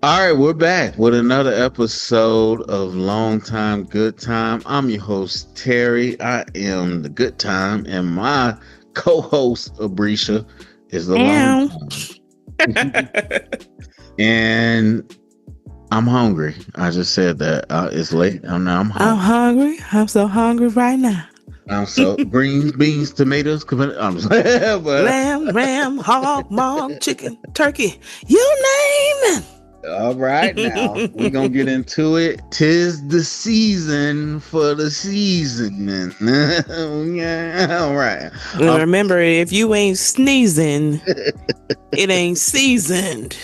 All right, we're back with another episode of Long Time Good Time. I'm your host, Terry. I am the good time, and my co-host, Abrisha, is the long Am. time. And I'm hungry. I just said that. It's late. I'm I'm hungry. hungry. I'm so hungry right now. I'm so greens, beans, tomatoes. I'm just, but Lamb, ram, hog, mog, chicken, turkey. You name all right, now we're gonna get it. into it. Tis the season for the seasoning. Yeah, all right. And remember, if you ain't sneezing, it ain't seasoned.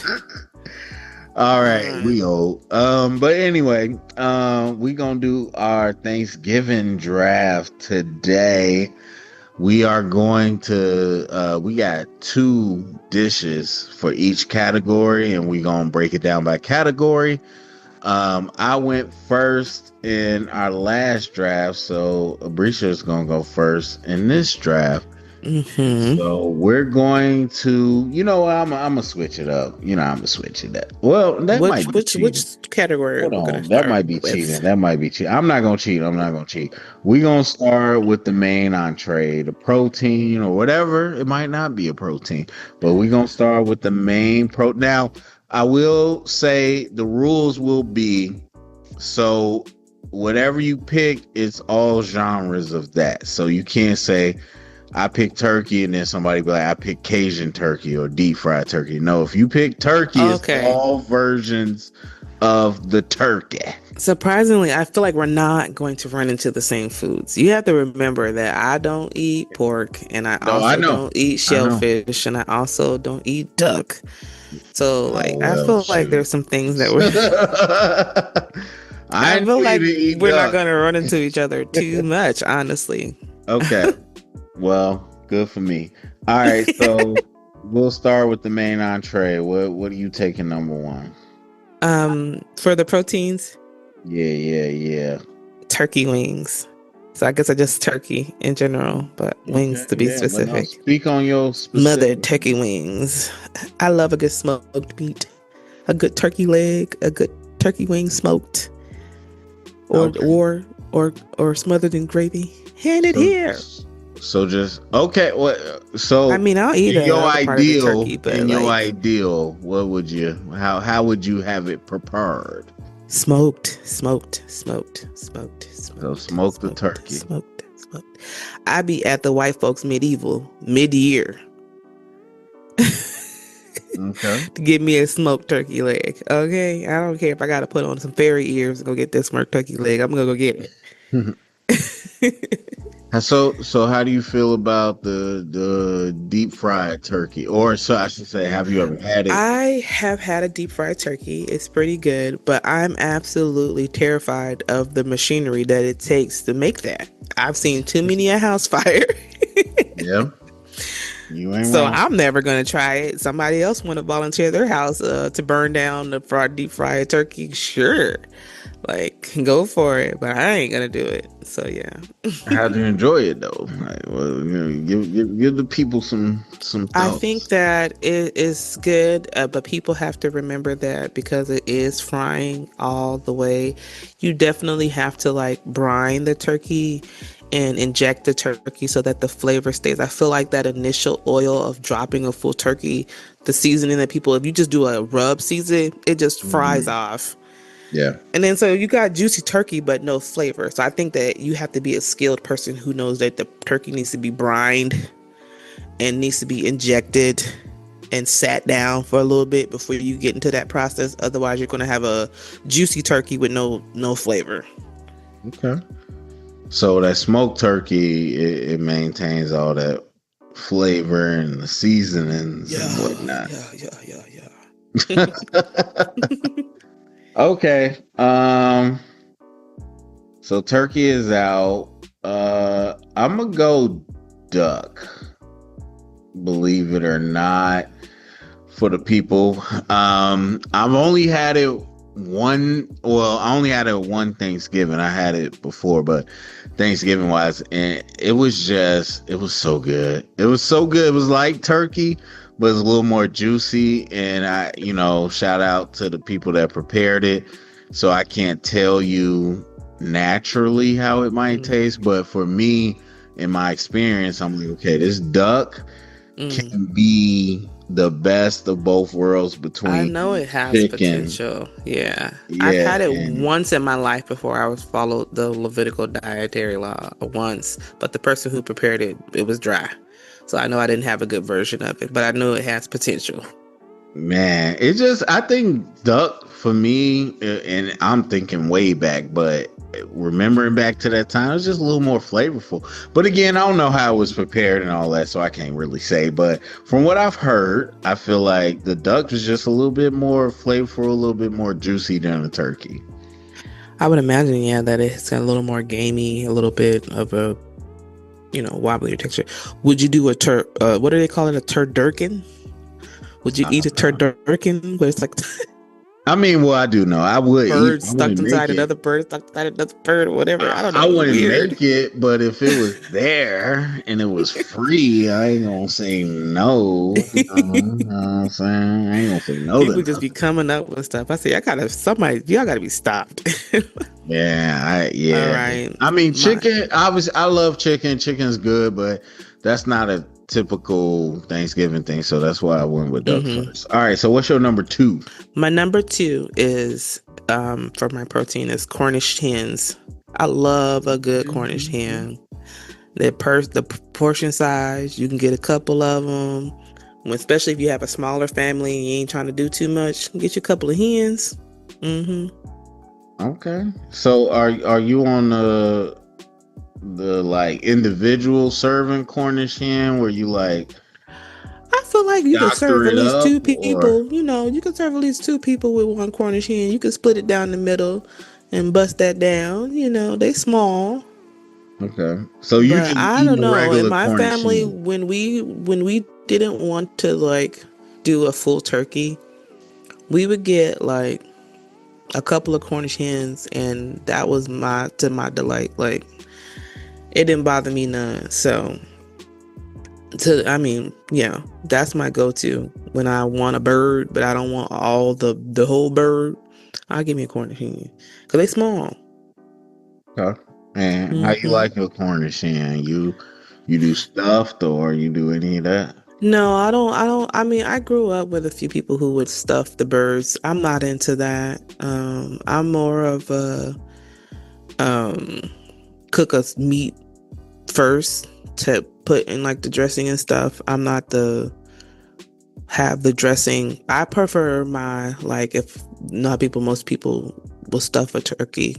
All All right, right. we old. But anyway, we gonna do our Thanksgiving draft today. We are going to we got two dishes for each category, and we gonna break it down by category. I went first in our last draft, so Abrisha is gonna go first in this draft. Mm-hmm. So we're going to, I'm gonna switch it up. I'm gonna switch it up. Well, that might Which be which cheating. which category Hold we're gonna on, that start might be cheating. with? That might be cheating. I'm not gonna cheat. I'm not gonna cheat. We're gonna start with the main entree, the protein or whatever. It might not be a protein, but we're gonna start with the main pro. Now, I will say the rules will be so whatever you pick, it's all genres of that. So you can't say I pick turkey and then somebody be like, I pick Cajun turkey or deep fried turkey. No, if you pick turkey, it's Okay. all versions of the turkey. Surprisingly, I feel like we're not going to run into the same foods. You have to remember that I don't eat pork and I No, I also know. don't eat I know. shellfish and I also don't eat duck. So, Oh, like, I well, feel like shoot. there's some things that we're, I I know feel you like didn't eat we're not duck. going to run into each other too much, honestly. Okay. Well, good for me. All right, so we'll start with the main entree. What are you taking number one? For the proteins, Yeah, yeah, yeah. turkey wings. So I guess I just turkey in general, but wings Okay, to be yeah, but no, specific. speak on your Mother specific. turkey wings. I love a good smoked meat, a good turkey leg, a good turkey wing smoked, or Okay. or or smothered in gravy. Hand it So here. so just okay, what I so mean, I'll eat in the your other part of the ideal, turkey, but like what would you how would you have it prepared? smoked, smoked, smoked, smoked, So smoked, smoke the smoked, turkey. smoked, smoked. I be at the white folks medieval mid-year Okay. to get me a smoked turkey leg. Okay, I don't care if I gotta put on some fairy ears to go get this smoked turkey leg. I'm gonna go get it. So how do you feel about the deep fried turkey? Or so I should say, have you ever had it? I have had a deep fried turkey. It's pretty good, but I'm absolutely terrified of the machinery that it takes to make that. I've seen too many a house fire. Yeah, you ain't So wrong. I'm never gonna try it. Somebody else want to volunteer their house to burn down the deep fried turkey? Sure, like go for it. But I ain't gonna do it. So yeah, How'd you enjoy it though? Like, well, give the people some I think thoughts. that it is good, but people have to remember that because it is frying all the way. You definitely have to like brine the turkey and inject the turkey so that the flavor stays. I feel like that initial oil of dropping a full turkey, the seasoning that people, if you just do a rub season, it just fries Mhm. off. Yeah. And then so you got juicy turkey, but no flavor. So I think that you have to be a skilled person who knows that the turkey needs to be brined and needs to be injected and sat down for a little bit before you get into that process. Otherwise, you're going to have a juicy turkey with no flavor. Okay. So that smoked turkey, it maintains all that flavor and the seasonings and Yeah, whatnot. yeah. Okay. So turkey is out. I'm gonna go duck. Believe it or not, for the people. I've only had it one. Well, I only had it one Thanksgiving. I had it before, but Thanksgiving wise, and it was so good. It was so good. It was like turkey, but it's a little more juicy. And shout out to the people that prepared it. So I can't tell you naturally how it might Mm. taste, but for me, in my experience, I'm like, okay, this duck Mm. can be the best of both worlds I between know it has chicken. potential. Yeah. I've Yeah, had it and once in my life before I was followed the Levitical dietary law once, but the person who prepared it, it was dry. So I know I didn't have a good version of it, but I know it has potential. man, it just I think duck for me, and I'm thinking way back, but remembering back to that time, it was just a little more flavorful. But again, I don't know how it was prepared and all that, so I can't really say. But from what I've heard, I feel like the duck was just a little bit more flavorful, a little bit more juicy than the turkey. I would imagine, yeah, that it's got a little more gamey, a little bit of a, wobblier texture. Would you do what do they call it? A turducken? Would you eat a turducken where it's like I mean, well, I do know I would eat. bird I stuck wouldn't make inside it. another bird, stuck inside another bird, or whatever? I don't I know. wouldn't Weird. make it, but if it was there and it was free, I ain't gonna say no. You know what I'm saying? I ain't gonna say no to People just be nothing. coming up with stuff. I say, y'all gotta be stopped. All Yeah. right. I mean, My chicken. Obviously, I love chicken. Chicken's good, but that's not a typical Thanksgiving thing. So that's why I went with duck hmm first. All right. So what's your number two? my number two is for my protein is Cornish hens. I love a good Cornish hen. The portion size, you can get a couple of them. Especially if you have a smaller family and you ain't trying to do too much, get you a couple of hens. hmm Okay. So are you on the like individual serving Cornish hen where you like I feel like you could serve doctor at it least up two or people. You could serve at least two people with one Cornish hen. You could split it down the middle and bust that down. They small. okay. So you But just I eat don't a know. In regular my Cornish family, hen. when we didn't want to like do a full turkey, we would get like a couple of Cornish hens, and that was my delight. Like it didn't bother me none. So I mean, yeah, that's my go-to when I want a bird, but I don't want all the whole bird. I'll give me a Cornish hen because they small. Okay. And how you hmm like your Cornish hen? You do stuffed or you do any of that? No, I don't. I don't. I mean, I grew up with a few people who would stuff the birds. I'm not into that. I'm more of a um, cook us meat first to put in like the dressing and stuff. I'm not the have the dressing. I prefer my like if not people. Most people will stuff a turkey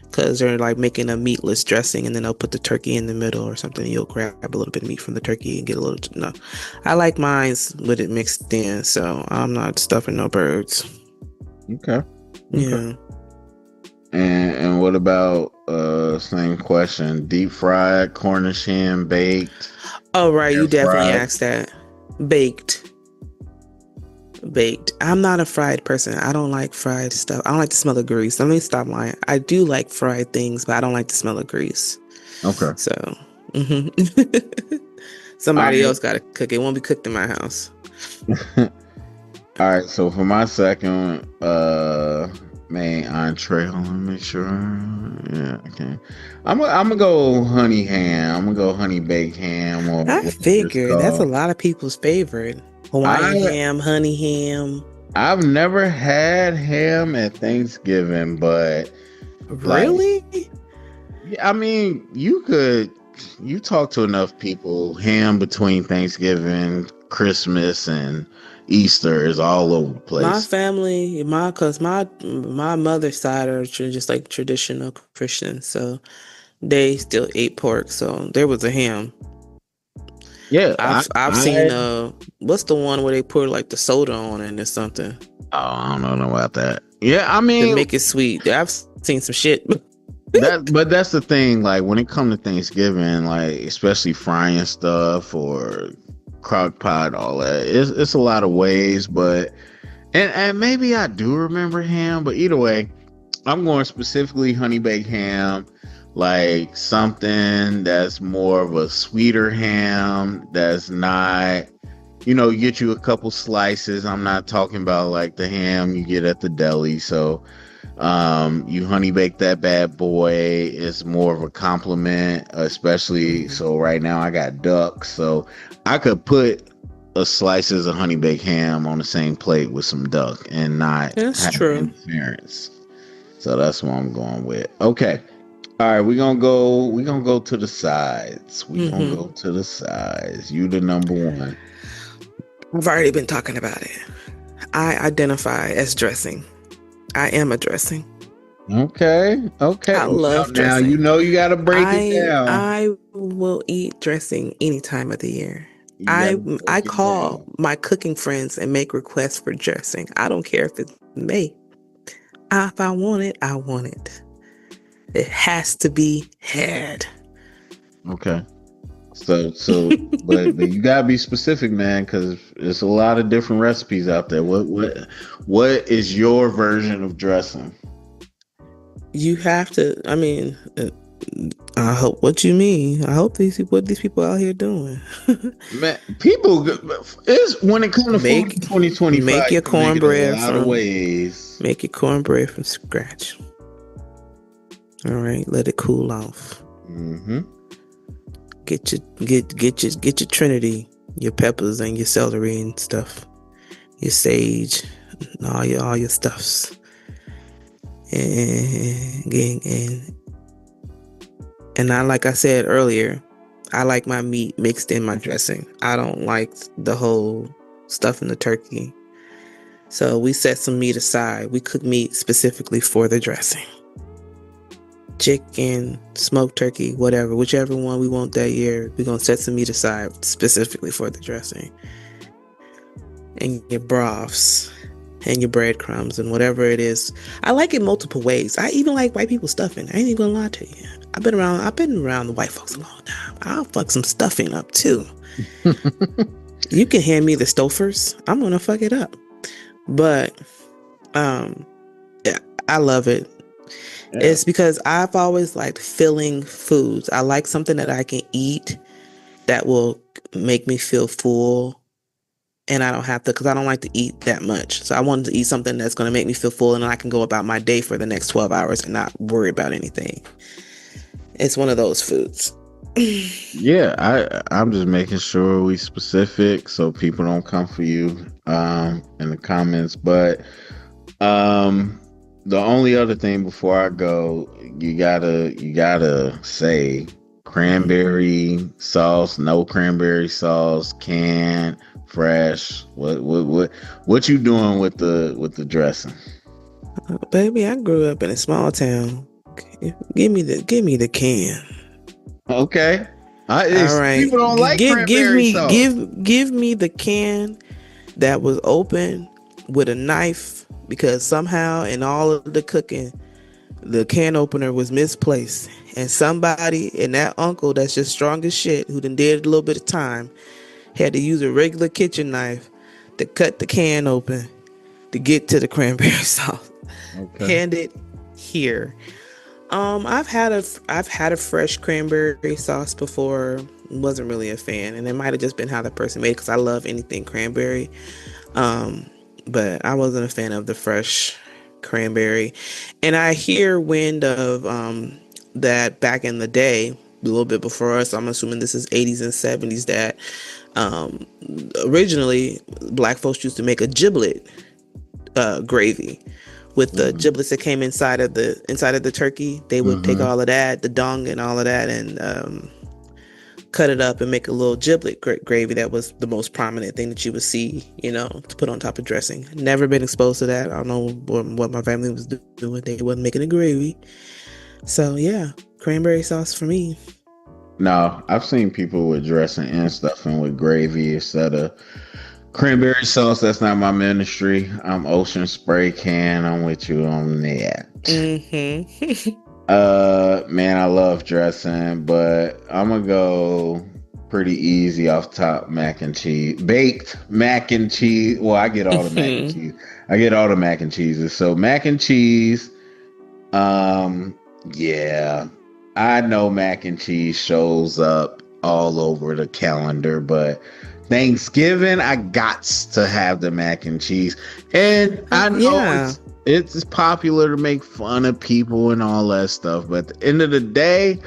because they're like making a meatless dressing and then they'll put the turkey in the middle or something. You'll grab a little bit of meat from the turkey and get a little. No, I like mines with it mixed in, so I'm not stuffing no birds. Okay. Okay. Yeah. And what about same question? Deep fried, Cornish hen, baked, Oh right, air you definitely fried? asked that. Baked. Baked. I'm not a fried person. I don't like fried stuff. I don't like the smell of grease. Let me stop lying. I do like fried things, but I don't like the smell of grease. Okay. So, mhm. All Somebody right. else got to cook. It won't be cooked in my house. All right, so for my second main entree, hold on, make sure. Yeah, okay. I'm gonna go honey ham. I'm gonna go honey baked ham or I whatever it's figured that's a called. lot of people's favorite. Hawaiian I ham, honey ham. I've never had ham at Thanksgiving, but like, Really? yeah, I mean, you talk to enough people, ham between Thanksgiving, Christmas, and Easter is all over the My place. family, cause my mother's side are just like traditional Christians, so they still ate pork. So there was a ham. Yeah, I've seen what's the one where they pour like the soda on it or something I don't know about that. Yeah, I to mean make it sweet. I've seen some shit. but that's the thing. Like when it comes to Thanksgiving, like especially frying stuff or crock pot, all that, it's a lot of ways. But and maybe I do remember ham, but either way, I'm going specifically honey baked ham, like something that's more of a sweeter ham that's not you get you a couple slices. I'm not talking about like the ham you get at the deli. So you honey bake that bad boy. It's more of a compliment, especially Hmm. so right now I got duck, so I could put a slices of honey baked ham on the same plate with some duck and not That's have true. interference. So that's what I'm going with. Okay. All right, we're gonna go to the sides. We're gonna Hmm. go to the sides. You the number one. I've already been talking about it. I identify as dressing. I am a dressing. Okay. Okay. I Now, love now you dressing. know you gotta break it down. I will eat dressing any time of the year. You I gotta I break it call down. my cooking friends and make requests for dressing. I don't care if it's May. If I want it, I want it. It has to be had. Okay. But you gotta be specific, man, because there's a lot of different recipes out there. What is your version of dressing? You have to. I mean, I hope. What you mean? I hope what these people out here doing. Man, people is when it comes to food in make 2025, make you your can make it a cornbread lot of from ways. make your cornbread from scratch. All right, let it cool off. Mm-hmm. Get your Trinity, your peppers and your celery and stuff, your sage, and all your stuffs, and I like I said earlier, I like my meat mixed in my dressing. I don't like the whole stuff in the turkey. So we set some meat aside. We cook meat specifically for the dressing. Chicken, smoked turkey, whatever, whichever one we want that year, we're gonna set some meat aside specifically for the dressing. And your broths and your breadcrumbs and whatever it is. I like it multiple ways. I even like white people stuffing. I ain't even gonna lie to you. I've been around the white folks a long time. I'll fuck some stuffing up too. You can hand me the Stouffer's. I'm gonna fuck it up. But um yeah, I love it. Yeah. It's because I've always liked filling foods. I like something that I can eat that will make me feel full, and I don't have to, because I don't like to eat that much. So I wanted to eat something that's going to make me feel full, and I can go about my day for the next 12 hours and not worry about anything. It's one of those foods. Yeah, I'm just making sure we specific so people don't come for you in the comments. But um the only other thing before I go, you gotta say Mhm. cranberry sauce, no cranberry sauce, canned, fresh. What you doing with the dressing? Baby, I grew up in a small town. Give me the can. Okay. All right, People don't like give cranberry me sauce. give me the can that was open with a knife, because somehow in all of the cooking, the can opener was misplaced, and somebody and that uncle that's just strong as shit, who done did a little bit of time, had to use a regular kitchen knife to cut the can open to get to the cranberry sauce. Okay. Hand it here. I've had a fresh cranberry sauce before. Wasn't really a fan, and it might have just been how the person made it, because I love anything cranberry. Um, but I wasn't a fan of the fresh cranberry. And I hear wind of that back in the day, a little bit before us. I'm assuming this is 80s and 70s. That um, originally black folks used to make a giblet gravy with the Hmm. giblets that came inside of the turkey. They would take Hmm. all of that, the dung and all of that, and cut it up and make a little giblet gravy. That was the most prominent thing that you would see, to put on top of dressing. Never been exposed to that. I don't know what my family was doing. They wasn't making a gravy. So yeah, cranberry sauce for me. No, I've seen people with dressing and stuffing with gravy instead of cranberry sauce. That's not my ministry. I'm ocean spray can. I'm with you on that. Mm-hmm. Man, I love dressing, but I'm gonna go pretty easy off top. Mac and cheese, baked mac and cheese. Well, I get all the mac and Mm-hmm. cheese. I get all the mac and cheeses. So mac and cheese. Um, yeah, I know mac and cheese shows up all over the calendar, but Thanksgiving, I gots to have the mac and cheese. And I know Yeah, it's popular to make fun of people and all that stuff, but at the end of the day,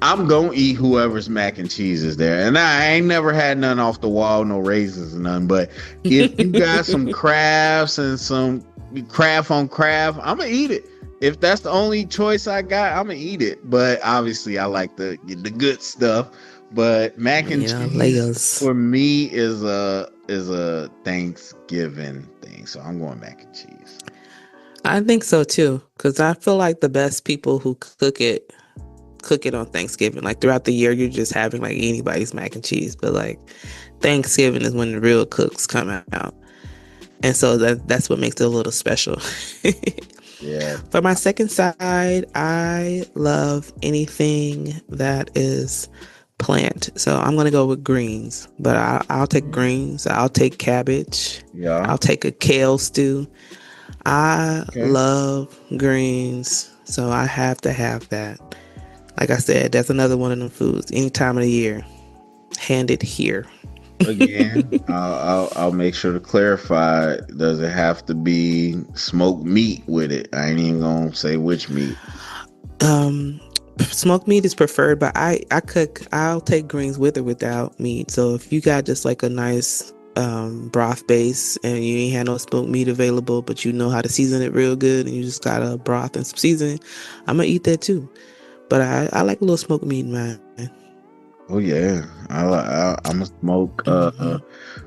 I'm gonna eat whoever's mac and cheese is there. And I ain't never had none off the wall, no raisins or none. But if you got some crafts and some craft on craft, I'm gonna eat it. If that's the only choice I got, I'm gonna eat it. But obviously I like the good stuff. But mac and cheese layers. for me is a Thanksgiving thing. So I'm going mac and cheese. I think so too, because I feel like the best people who cook it on Thanksgiving. Like throughout the year, you're just having like anybody's mac and cheese, but like Thanksgiving is when the real cooks come out, and so that's what makes it a little special. Yeah. For my second side, I love anything that is plant. So I'm gonna go with greens, but I'll take greens. I'll take cabbage. Yeah. I'll take a kale stew. I Okay. love greens, so I have to have that. Like I said, that's another one of them foods. Any time of the year, hand it here. Again, I'll make sure to clarify. Does it have to be smoked meat with it? I ain't even gonna say which meat. Um, Smoked meat is preferred, but I'll take greens with or without meat. So if you got just like a nice broth base and you ain't had no smoked meat available, but you know how to season it real good, and you just got a broth and some seasoning, I'm gonna eat that too. But I like a little smoked meat, man. Oh yeah, I'm a smoke Hmm.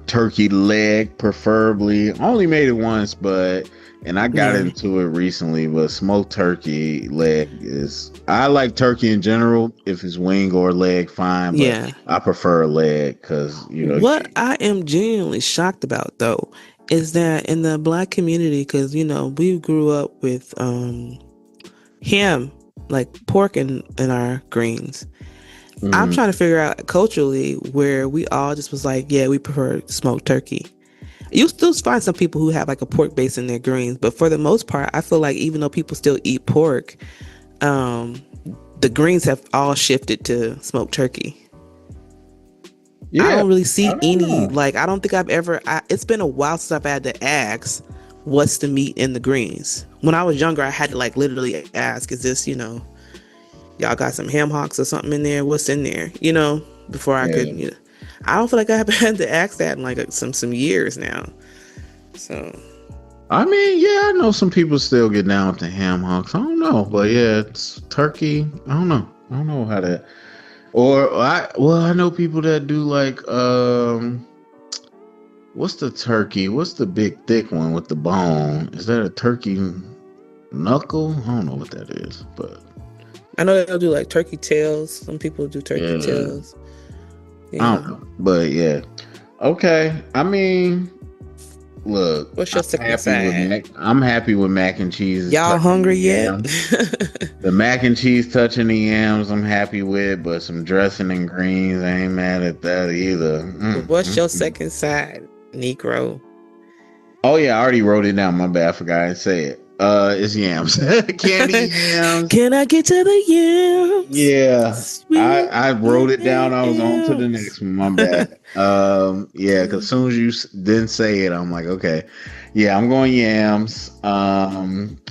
turkey leg, preferably. I only made it once, but and I got Yeah, into it recently. But smoked turkey leg is. I like turkey in general. If it's wing or leg, fine. But yeah. I prefer leg because What I am genuinely shocked about though is that in the black community, because we grew up with ham, like pork in our greens. I'm mm, trying to figure out culturally where we all just was like, yeah, we prefer smoked turkey. You still find some people who have like a pork base in their greens, but for the most part, I feel like even though people still eat pork, um, the greens have all shifted to smoked turkey. I yeah, don't really I see don't any, know. like, I don't think I've ever, it's been a while since I've had to ask, what's the meat in the greens? When I was younger, I had to like literally ask, is this, y'all got some ham hocks or something in there? What's in there? Before I could, Yeah. I don't feel like I've had to ask that in like some years now. So, I mean, yeah, I know some people still get down with the ham hocks. I don't know, but yeah, it's turkey. I don't know. I don't know how that. I know people that do like what's the turkey? What's the big thick one with the bone? Is that a turkey knuckle? I don't know what that is, but I know they'll do like turkey tails. Some people do turkey yeah, tails. I Yeah. don't know, but yeah, okay. I mean, look, What's your second side? I'm happy with mac and cheese. It's Y'all touching the hungry yet? yams. The mac and cheese touching the yams, I'm happy with, but some dressing and greens, I ain't mad at that either. What's your second side, Negro? Oh yeah, I already wrote it down. My bad, I forgot to say it. It's yams, candy yams. Can I get to the yams? Yeah, Sweet I wrote it down. I was on to the yams. next one. My bad. Yeah, because as soon as you didn't say it, I'm like, okay, yeah, I'm going yams.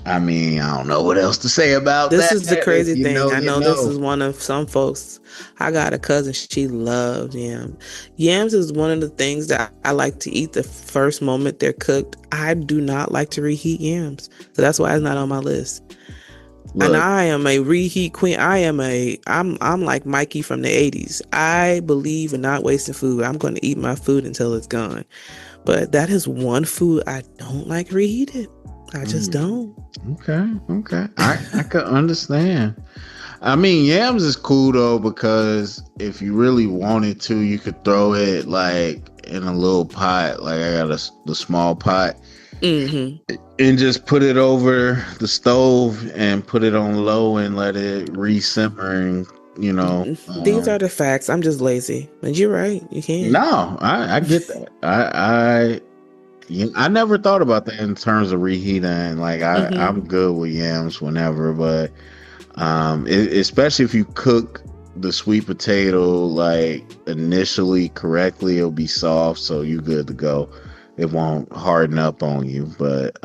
I mean, I don't know what else to say about This that. is the If crazy you thing. know, I you know this know. is one of some folks. I got a cousin, she loves yams. Yams is one of the things that I like to eat the first moment they're cooked. I do not like to reheat yams. So that's why it's not on my list. And Look, I am a reheat queen. I'm like Mikey from the 80s. I believe in not wasting food. I'm going to eat my food until it's gone. But that is one food I don't like reheated. I just mm, don't. okay, okay, I could understand. I mean, yams is cool though because if you really wanted to, you could throw it like in a little pot. Like I got the small pot Hmm. and just put it over the stove and put it on low and let it re-simmer and you know. These are the facts. I'm just lazy. But you're right. You can. No, I get that. I never thought about that in terms of reheating. Like Hmm. I'm good with yams whenever, but especially if you cook. the sweet potato like initially correctly, it'll be soft, so you good to go. It won't harden up on you. But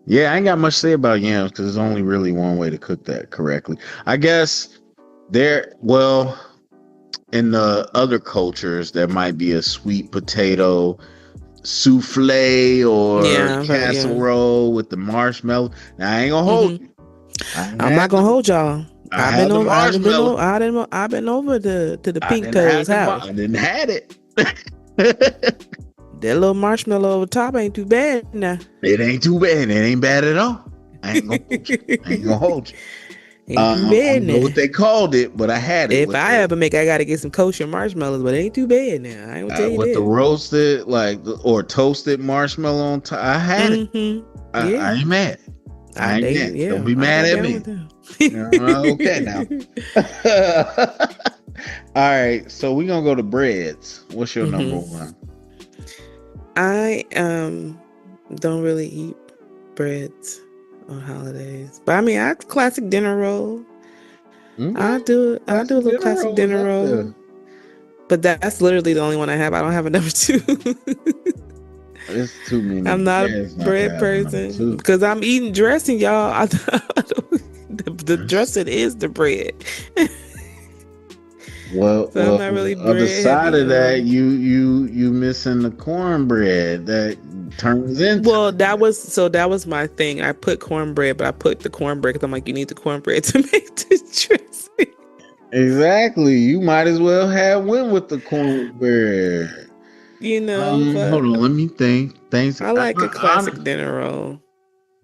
yeah, I ain't got much to say about yams because there's only really one way to cook that correctly. I guess well, in the other cultures, there might be a sweet potato souffle or Yeah, I've heard. Yeah. casserole with the marshmallow. Now I ain't gonna hold Hmm. you. I ain't I'm not had gonna the hold y'all. I had the marshmallow. I've been over to the I Pink didn't Toes have house. I didn't had it. That little marshmallow over top ain't too bad now. It ain't too bad. It ain't bad at all. I ain't gonna hold you. I ain't gonna hold you. Ain't too I bad don't know now. what they called it, but I had it If with I the ever make, I gotta get some kosher marshmallows, but it ain't too bad now. I ain't gonna tell you that. roasted or toasted marshmallow on top. I had it. Mm-hmm. Yeah. I ain't mad. I ain't mad. Don't Yeah, be I mad got at down with me. them. Okay now. All right, so we're gonna go to breads. What's your number Hmm. one? I don't really eat breads on holidays. But I mean I classic dinner roll. Okay, I do a classic little dinner classic rolls dinner up roll. there. But that's literally the only one I have. I don't have a number two. It's too many I'm not a breads not to bread have a number person two. because I'm eating dressing, y'all. The dressing is the bread. So I'm Well, not on really the other bread side heavy. of that, you missing the cornbread that turns into Well, the bread. that was my thing. I put cornbread, but I put the cornbread because I'm like, you need the cornbread to make the dressing. Exactly. You might as well have went with the cornbread. Hold But on. Let me think. I like a classic dinner roll.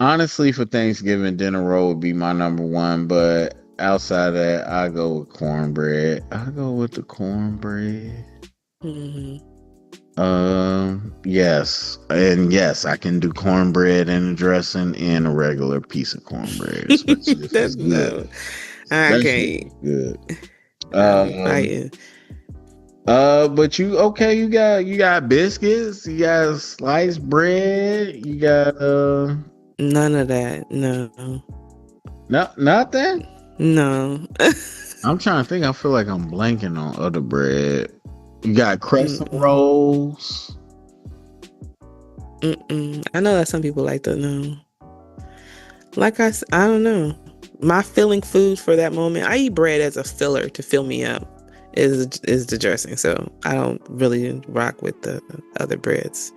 Honestly, for Thanksgiving, dinner roll would be my number one. But outside of that, I go with cornbread. I go with the cornbread. Hmm. Yes, and yes, I can do cornbread and a dressing and a regular piece of cornbread, especially if it's That's good. no, I Especially if can't. it's good. I'll be Um, fighting. but you okay? You got biscuits. You got sliced bread. You got None of that. No, nothing. no. I'm trying to think. I feel like I'm blanking on other bread. You got crescent Mm-mm. rolls. Mm-mm. I know that some people like to know. I don't know. My filling food for that moment, I eat bread as a filler to fill me up. Is the dressing, so I don't really rock with the other breads.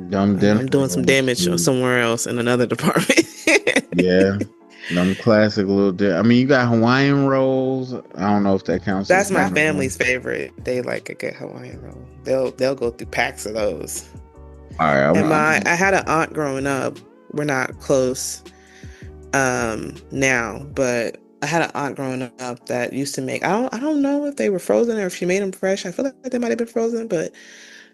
Dumb dinner I'm doing some rolls damage too. somewhere else in another department. Yeah. Them classic little I mean, you got Hawaiian rolls. I don't know if that counts as That's my dinner roll. family's favorite. They like a good Hawaiian roll. They'll go through packs of those. All right, And I had an aunt growing up. We're not close now, but I had an aunt growing up that used to make. I don't know if they were frozen or if she made them fresh. I feel like they might have been frozen, but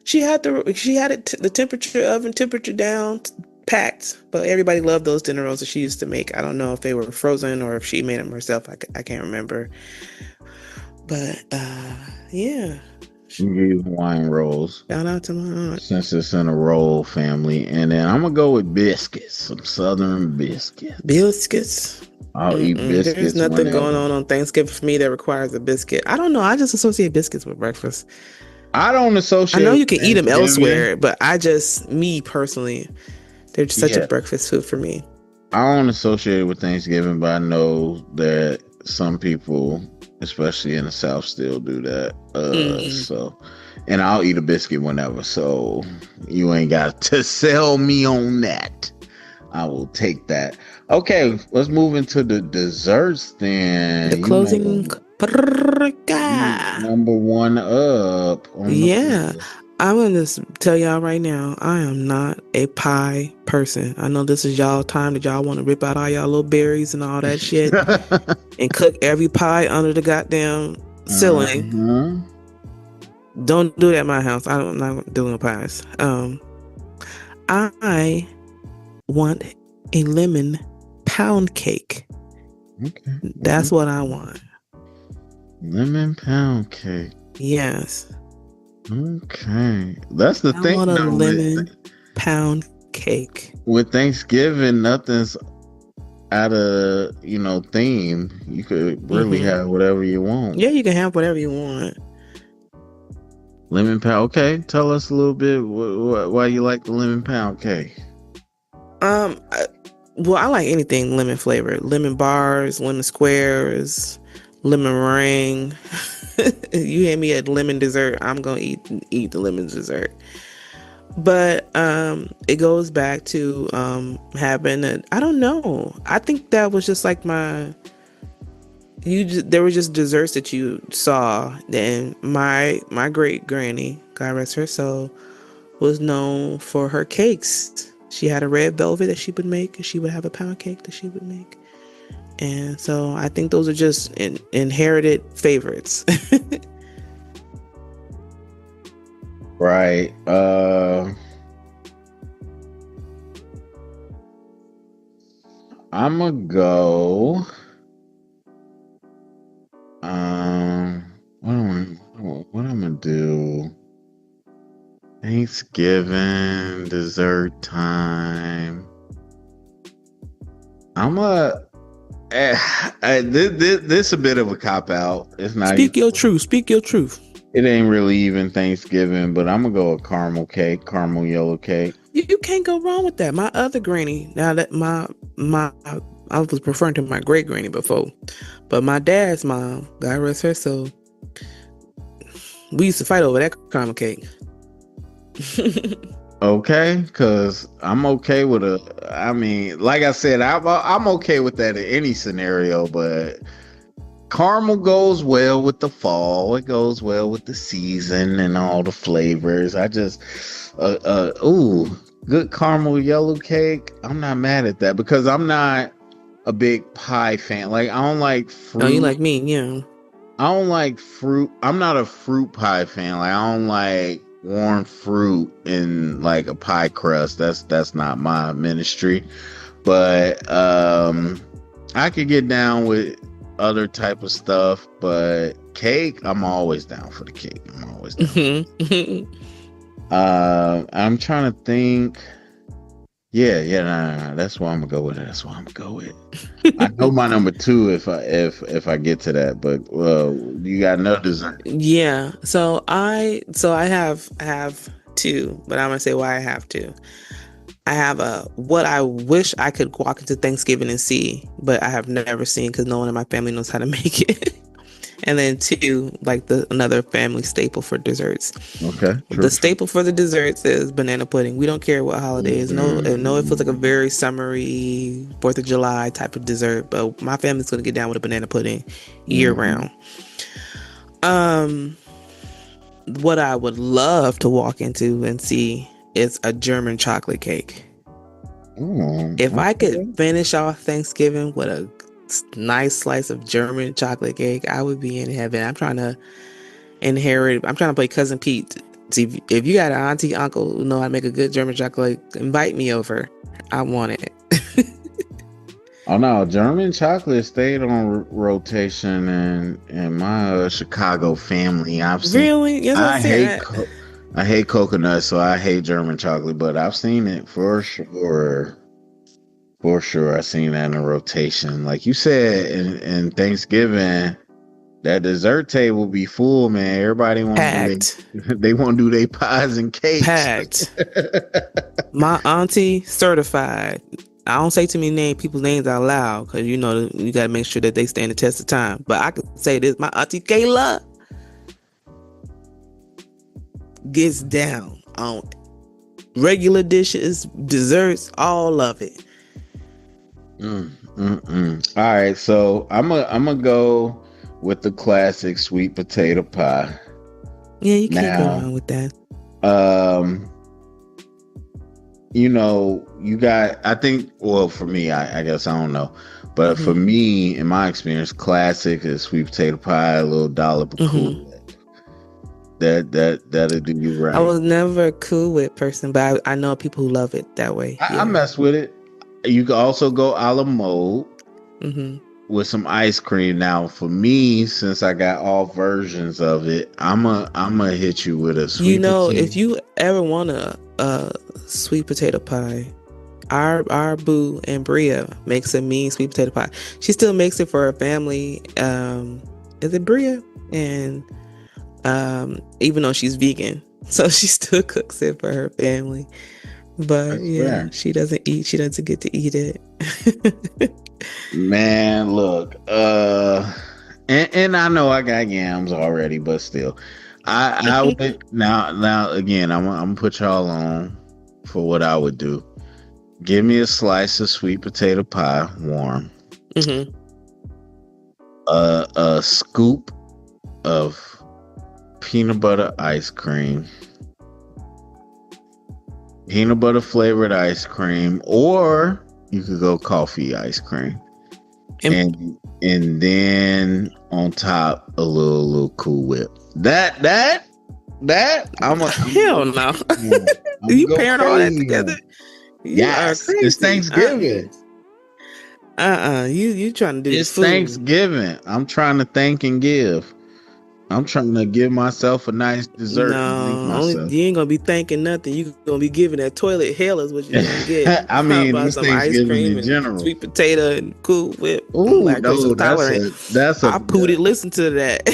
she had it the temperature oven temperature down packed. But everybody loved those dinner rolls that she used to make. I don't know if they were frozen or if she made them herself. I can't remember. But yeah, you give Hawaiian rolls shout out to my aunt. since it's in a roll family, and then I'm gonna go with biscuits, some Southern biscuits. Biscuits. I'll eat Mm-mm. There's biscuits nothing going whenever. on Thanksgiving for me that requires a biscuit. I don't know. I just associate biscuits with breakfast. I don't I associate know you with can eat them Thanksgiving. elsewhere, but me personally, they're just such a Yeah, breakfast food for me. I don't associate it with Thanksgiving, but I know that some people, especially in the South, still do that. Hmm. So, and I'll eat a biscuit whenever. So you ain't got to sell me on that. I will take that. Okay, let's move into the desserts The then. closing. You number one up on the Yeah. list. I'm going to tell y'all right now, I am not a pie person. I know this is y'all time that y'all want to rip out all y'all little berries and all that shit and cook every pie under the goddamn ceiling. Uh-huh. Don't do that at my house. I'm not doing pies. I want a lemon pound cake. Okay. That's what I want. Lemon pound cake. Yes. Okay. That's the I thing want a though. lemon pound cake. With Thanksgiving, nothing's out of theme, you could really Mm-hmm. have whatever you want. Yeah, you can have whatever you want. Lemon pound. Okay, tell us a little bit why you like the lemon pound cake. Um, I, well, I like anything lemon flavored. Lemon bars, lemon squares, lemon meringue. You hand me a lemon dessert, I'm gonna eat the lemon dessert. But it goes back to having a. I don't know. I think that was just like my. There were just desserts that you saw. Then my great granny, God rest her soul, was known for her cakes. She had a red velvet that she would make, and she would have a pound cake that she would make. And so I think those are just inherited favorites. Right. I'ma go. What I'm gonna do? Thanksgiving dessert time. I'm a. This a bit of a cop out. It's not even. Speak your truth. Speak your truth. It ain't really even Thanksgiving, but I'm gonna go with caramel cake, caramel yellow cake. You can't go wrong with that. My other granny, now that my I was referring to my great granny before, but my dad's mom, God rest her soul, we used to fight over that caramel cake. Okay, cause I'm okay with a. I mean, like I said, I'm okay with that in any scenario, but caramel goes well with the fall. It goes well with the season and all the flavors. I just, ooh, good caramel yellow cake. I'm not mad at that because I'm not a big pie fan. Like I don't like Oh, you fruit. like me, yeah. I don't like fruit. I'm not a fruit pie fan. Like I don't like warm fruit in like a pie crust. That's not my ministry. But I could get down with other type of stuff, but cake, I'm always down for the cake. I'm always down. I'm trying to think. Yeah, yeah, no. That's why I'm gonna go with it. That's why I'm gonna go with. I know my number two if I get to that, but you got another design. Yeah. So I have two, but I'm gonna say why I have two. I have a what I wish I could walk into Thanksgiving and see, but I have never seen because no one in my family knows how to make it. And then two, like the another family staple for desserts. Okay, The true. staple for the desserts is banana pudding. We don't care what holiday it is. No, it feels like a Mm. very summery 4th of July type of dessert, but my family's gonna get down with a banana pudding year Mm-hmm. round. Um, what I would love to walk into and see is a German chocolate cake. Mm, If I could okay. finish off Thanksgiving with a nice slice of German chocolate cake, I would be in heaven. I'm trying to play Cousin Pete. See, if you got an auntie, uncle who know how to make a good German chocolate, invite me over. I want it. Oh no, German chocolate stayed on rotation in my Chicago family. I've seen. Really? Yes, I'm I saying hate that. I hate coconut, so I hate German chocolate. But I've seen it for sure. For sure, I've seen that in a rotation. Like you said, in Thanksgiving, that dessert table be full, man. Everybody want to do Packed. they want to do their pies and cakes. Packed. My auntie certified. I don't say too many people's names out loud because you got to make sure that they stand the test of time. But I can say this: my auntie Kayla gets down on regular dishes, desserts, all of it. All right, so I'm gonna go with the classic sweet potato pie. Yeah, you can't go Now, wrong with that. um, you got. I think. Well, for me, I guess I don't know, but for Hmm. me, in my experience, classic is sweet potato pie, a little dollop of Kool Hmm. Aid. That'll do you I right. was never a Cool Whip person, but I know people who love it that way. I Yeah. mess with it. You can also go a la mode Hmm. with some ice cream. Now, for me, since I got all versions of it, I'm a hit you with a sweet If potato. you ever want a sweet potato pie, our boo and Bria makes a mean sweet potato pie. She still makes it for her family. Is it Bria? And even though she's vegan, so she still cooks it for her family. But That's yeah, fair. she doesn't eat. She doesn't get to eat it. Man, look, and I know I got yams already, but still, I would now again. I'm gonna put y'all on for what I would do. Give me a slice of sweet potato pie, warm. Mm-hmm. A scoop of peanut butter ice cream, peanut butter flavored ice cream, or you could go coffee ice cream. And And then on top a little Cool Whip. That I'm hell go no. crazy. I'm You go pairing all that crazy together? on. You are Yes, it's crazy. Thanksgiving. You trying to do the It's food? Thanksgiving. I'm trying to thank and give. I'm trying to give myself a nice dessert and thank No, only myself. you ain't gonna be thanking nothing. You gonna be giving that toilet hell is what you're gonna get. I How mean, about it's some ice Thanksgiving cream in and general. sweet potato and Cool Whip? I'm Ooh, lactose no, intolerant. that's a I pooted. Listen to that.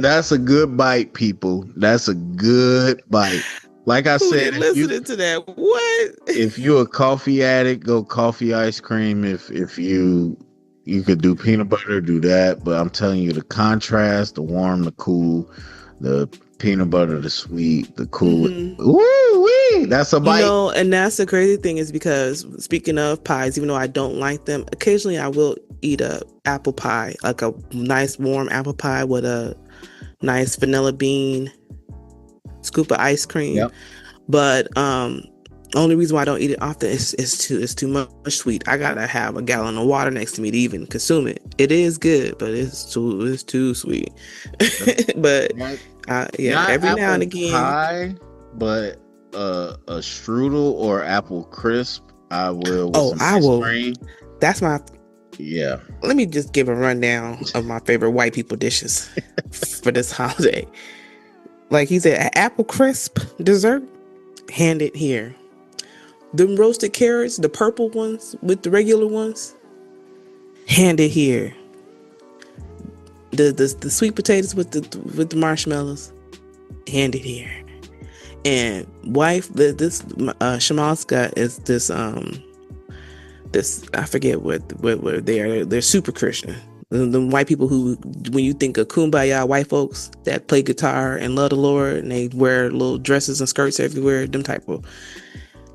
that's a good bite, people. That's a good bite. Like I Pooted said, listening to that. What? if you're a coffee addict, go coffee ice cream. If you could do peanut butter, do that. But I'm telling you, the contrast, the warm, the cool, the peanut butter, the sweet, the cool. Hmm. Woo wee! That's a You bite. know, and that's the crazy thing is because speaking of pies, even though I don't like them, occasionally I will eat a apple pie, like a nice warm apple pie with a nice vanilla bean scoop of ice cream. Yep. But only reason why I don't eat it often is too much sweet. I gotta have a gallon of water next to me to even consume it. It is good, but it's too sweet. But Not, yeah, not every now and apple again. pie, but a strudel or apple crisp. I will with Oh, some I ice will. cream. That's my. Yeah. Let me just give a rundown of my favorite white people dishes for this holiday. Like he said, an apple crisp dessert. Hand it here. Them roasted carrots, the purple ones with the regular ones. Hand it here. The sweet potatoes with the marshmallows. Hand it here. And wife, this Shamalska is this I forget what they are. They're super Christian. The white people who, when you think of kumbaya white folks that play guitar and love the Lord and they wear little dresses and skirts everywhere, them type of,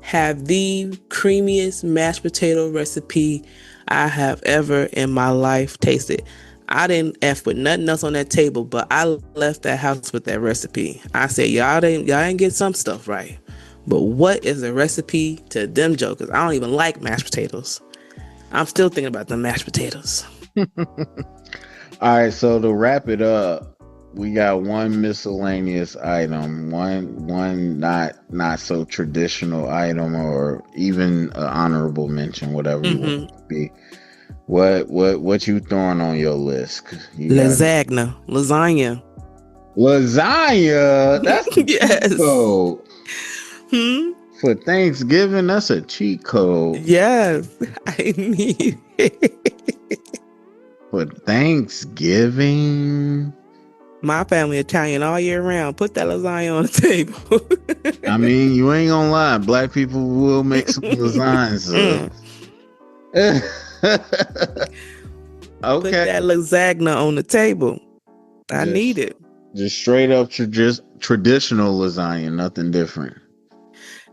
have the creamiest mashed potato recipe I have ever in my life tasted. I didn't F with nothing else on that table, but I left that house with that recipe. I said, y'all didn't get some stuff right. But what is the recipe to them jokers? I don't even like mashed potatoes. I'm still thinking about the mashed potatoes. All right, so to wrap it up, we got one miscellaneous item, one not so traditional item, or even an honorable mention, whatever you want Mm-hmm. it to be. What you throwing on your list? You got Lasagna. lasagna. That's a cheat Yes. code Hmm. for Thanksgiving. That's a cheat code Yes. I need it. for Thanksgiving. My family Italian all year round. Put that lasagna on the I table. mean, you ain't gonna lie. Black people will make some lasagnas. Mm. Put Okay. that lasagna on the table. I need Just it. just straight up just traditional lasagna, nothing different.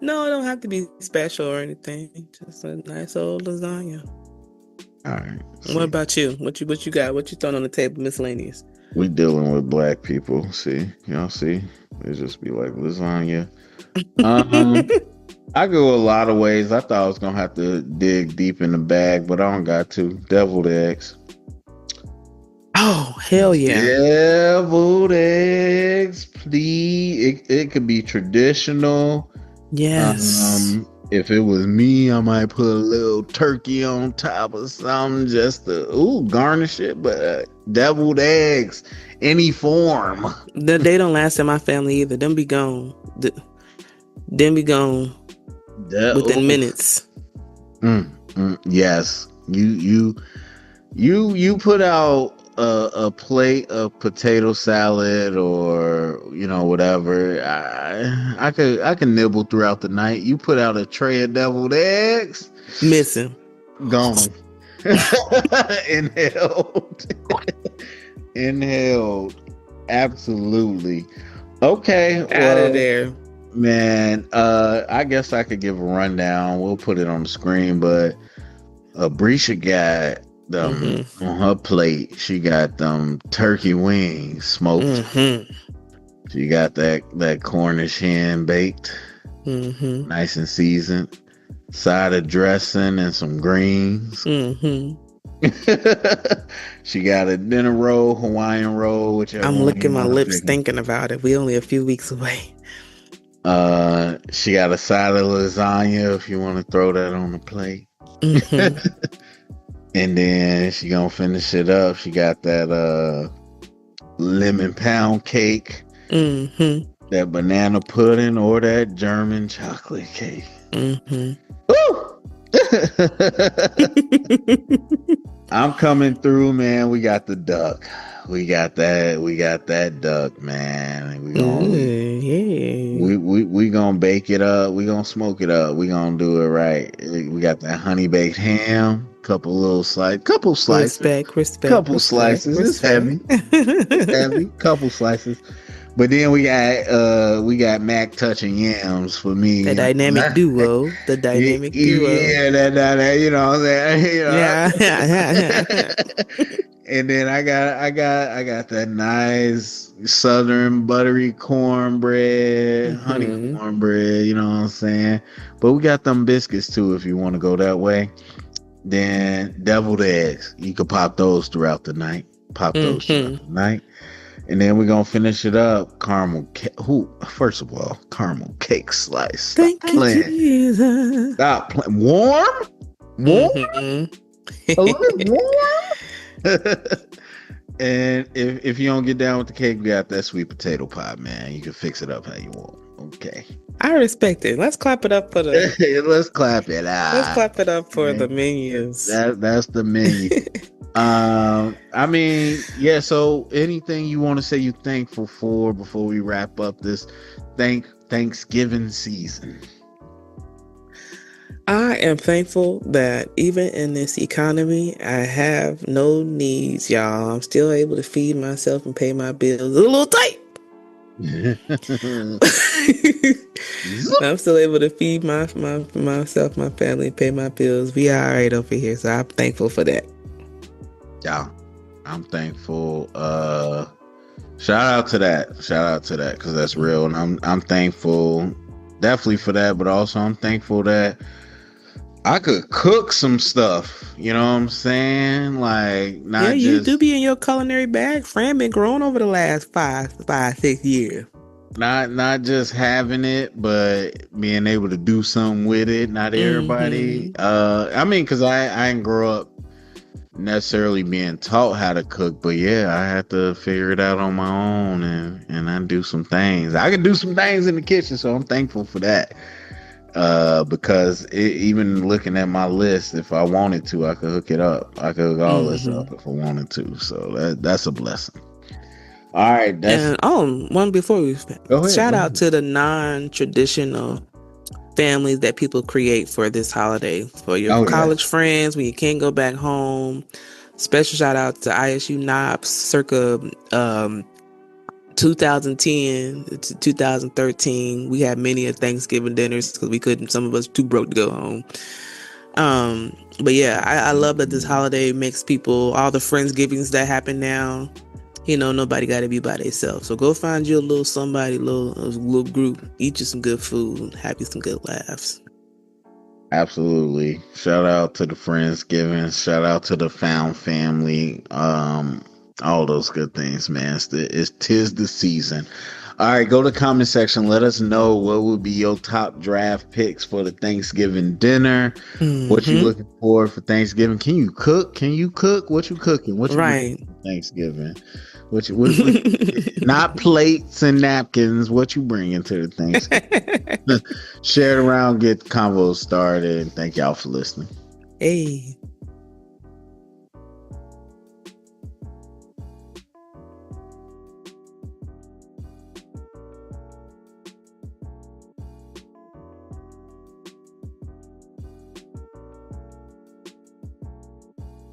No, it don't have to be special or anything. Just a nice old lasagna. All right. What See, about you? What you got? What you throwing on the table? Miscellaneous. we dealing with black people. See, y'all see, it just be like lasagna. Um, I go a lot of ways. I thought I was gonna have to dig deep in the bag, but I don't got to. Deviled eggs. Oh, hell yeah. Deviled eggs, please. It could be traditional. Yes. If it was me, I might put a little turkey on top of something just to garnish it. But deviled eggs, any form. They don't last in my family either. Them be gone. Them be gone That, within ooh, minutes. Yes, you put out a plate of potato salad or whatever. I can nibble throughout the night. You put out a tray of deviled eggs, Missing. gone. Inhaled. Inhaled. Absolutely. Okay, Out of well, there. man, I guess I could give a rundown. We'll put it on the screen, but Brisha got them Mm-hmm. on her plate. She got them turkey wings smoked. Mm-hmm. She got that Cornish hen baked, Mm-hmm. nice and seasoned. Side of dressing and some greens. Mm-hmm. She got a dinner roll, Hawaiian roll, whichever I'm one you licking my want to lips pick. thinking about it. We only a few weeks away. She got a side of lasagna if you want to throw that on the plate. Mm-hmm. And then she gonna finish it up. She got that lemon pound cake, Mm-hmm. that banana pudding, or that German chocolate cake. Mm-hmm. Woo! I'm coming through, man. We got the duck. We got that. We got that duck, man. Yeah. We gonna bake it up. We gonna smoke it up. We gonna do it right. We got that honey baked ham. Couple slices. Respect, respect, Couple respect, slices. It's respect. heavy. It's heavy. Couple slices. But then we got Mac touching yams for The me. dynamic duo. The dynamic duo. Yeah, that you know what I'm saying? Yeah. And then I got that nice southern buttery cornbread, honey Mm-hmm. cornbread, you know what I'm saying? But we got them biscuits too if you want to go that way. Then deviled eggs. You could pop those throughout the night. Pop those throughout Mm-hmm. the night. And then we're gonna finish it up. First of all, caramel cake slice. Stop Thank you, playing. Jesus. Stop playing. Warm? Warm? Mm-hmm. A little warm? And if you don't get down with the cake, we got that sweet potato pie, man. You can fix it up how you want. Okay. I respect it. Let's clap it up for the. Let's clap it Let's out. clap it up for the Man. menus. That's the menu. I mean, yeah, so anything you want to say you're thankful for before we wrap up this Thanksgiving season? I am thankful that even in this economy, I have no needs, y'all. I'm still able to feed myself and pay my bills. A little tight. I'm still able to feed myself, my family, pay my bills. We are all right over here, so I'm thankful for that. Yeah, I'm thankful. Shout out to that because that's real, and I'm thankful definitely for that, but also I'm thankful that I could cook some stuff. You know what I'm saying? Like not Yeah, you do just be in your culinary bag. Fran been growing over the last 6 years. not just having it, but being able to do something with it. Not everybody. Mm-hmm. I mean, because I didn't grow up necessarily being taught how to cook, but yeah, I had to figure it out on my own, and I do some things. I can do some things in the kitchen, so I'm thankful for that. Because even looking at my list, if I wanted to, I could hook it up. I could hook all this up if I wanted to. So that's a blessing. All right, And one before we go ahead. shout out to the non-traditional families that people create for this holiday, for your college friends when you can't go back home. Special shout out to ISU NOPS circa 2010 to 2013. We had many of Thanksgiving dinners because we couldn't, some of us too broke to go home. But yeah, I love that this holiday makes people, all the Friendsgivings that happen now, nobody got to be by themselves. So go find you a little somebody, little group, eat you some good food, have you some good laughs. Absolutely. Shout out to the Friendsgiving. Shout out to the found family. All those good things, man. Tis the season. All right, go to the comment section. Let us know what would be your top draft picks for the Thanksgiving dinner. Mm-hmm. What you looking for Thanksgiving? Can you cook? What you cooking? What you right cooking for Thanksgiving? What not plates and napkins. What you bring into the Thanksgiving? Share it around, get convos started, and thank y'all for listening. Hey.